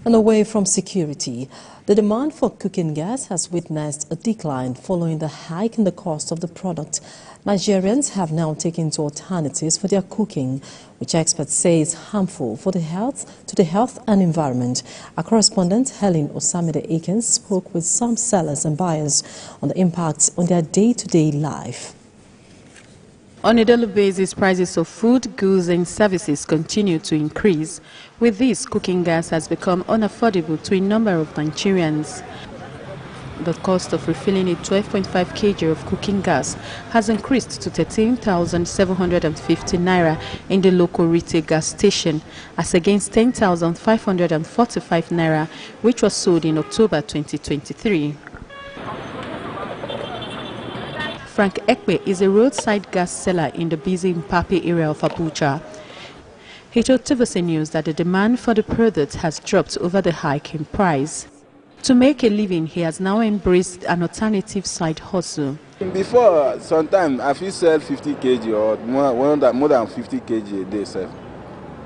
And away from security, the demand for cooking gas has witnessed a decline following the hike in the cost of the product. Nigerians have now taken to alternatives for their cooking, which experts say is harmful for the health and environment. Our correspondent Helen Osamide-Akins spoke with some sellers and buyers on the impacts on their day-to-day life. On a daily basis, prices of food, goods and services continue to increase. With this, cooking gas has become unaffordable to a number of Nigerians. The cost of refilling a 12.5 kg of cooking gas has increased to 13,750 naira in the local retail gas station, as against 10,545 naira, which was sold in October 2023. Frank Ekpe is a roadside gas seller in the busy Mpape area of Abuja. He told TVC News that the demand for the product has dropped over the hike in price. To make a living, he has now embraced an alternative side hustle. Before, sometimes I feel sell 50 kg or more than 50 kg a day, sir.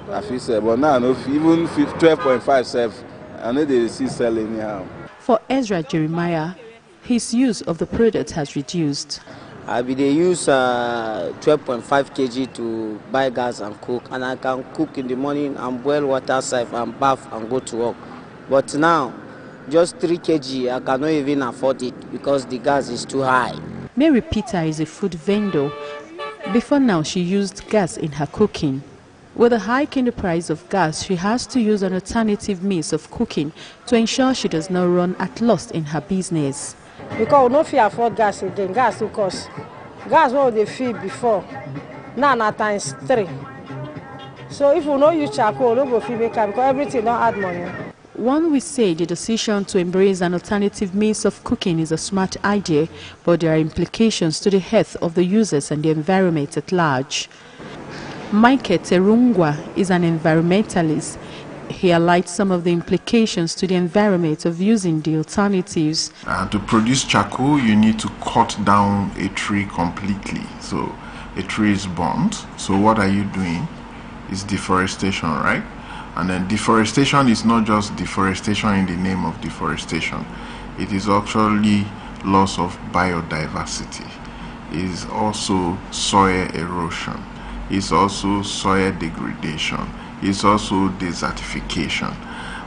I feel sell, but now even 12.5 self, I know they see sell anyhow. For Ezra Jeremiah, his use of the product has reduced. They use 12.5 kg to buy gas and cook, and I can cook in the morning and boil water, safe and bath and go to work. But now, just 3 kg, I cannot even afford it because the gas is too high. Mary Peter is a food vendor. Before now, she used gas in her cooking. With a hike in the price of gas, she has to use an alternative means of cooking to ensure she does not run at loss in her business. Because we don't afford gas again, gas will cost. Gas what they feel before, now times 3. So if we don't use charcoal, we don't go feel because everything don't add money. One will say the decision to embrace an alternative means of cooking is a smart idea, but there are implications to the health of the users and the environment at large. Mike Terungwa is an environmentalist. He highlights some of the implications to the environment of using the alternatives. To produce charcoal, you need to cut down a tree completely. So a tree is burnt. So what are you doing? It's deforestation, right? And then deforestation is not just deforestation in the name of deforestation. It is actually loss of biodiversity. It is also soil erosion. It's also soil degradation. It's also desertification.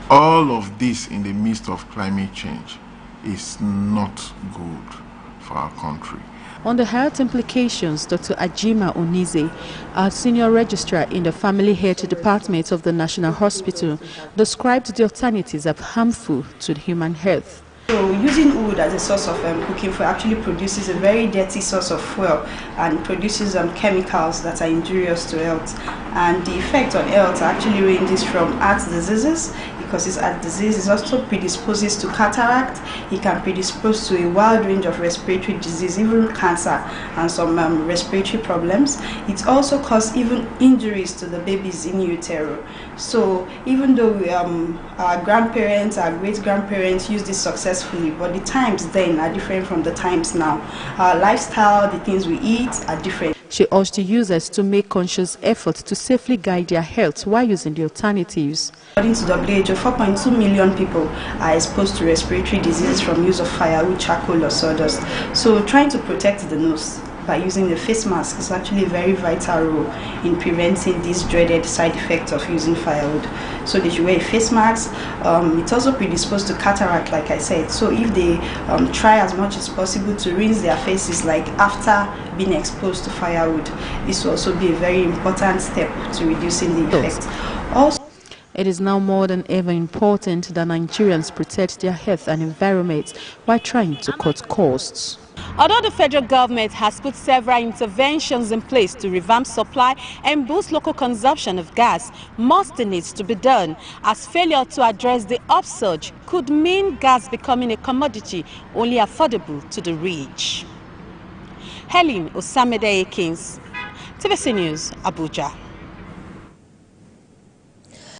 All of this in the midst of climate change is not good for our country. On the health implications, Dr. Ajima Onize, a senior registrar in the Family Health Department of the National Hospital, described the alternatives as harmful to human health. So using wood as a source of cooking fuel actually produces a very dirty source of fuel and produces chemicals that are injurious to health. And the effect on health actually ranges from heart diseases, because this heart disease is also predisposes to cataract. It can predispose to a wide range of respiratory disease, even cancer and some respiratory problems. It also causes even injuries to the babies in utero. So even though our grandparents, our great-grandparents used this successfully, but the times then are different from the times now. Our lifestyle, the things we eat are different. She urged the users to make conscious efforts to safely guide their health while using the alternatives. According to WHO, 4.2 million people are exposed to respiratory diseases from use of firewood, charcoal or sawdust. So trying to protect the nose by using the face mask is actually a very vital role in preventing this dreaded side effect of using firewood. So they should wear a face mask. It's also predisposed to cataract, like I said. So if they try as much as possible to rinse their faces like after being exposed to firewood, this will also be a very important step to reducing the effect. Also, it is now more than ever important that Nigerians protect their health and environment while trying to cut costs. Although the federal government has put several interventions in place to revamp supply and boost local consumption of gas, more still needs to be done, as failure to address the upsurge could mean gas becoming a commodity only affordable to the rich. Helen Osamide-Akins, TVC News, Abuja.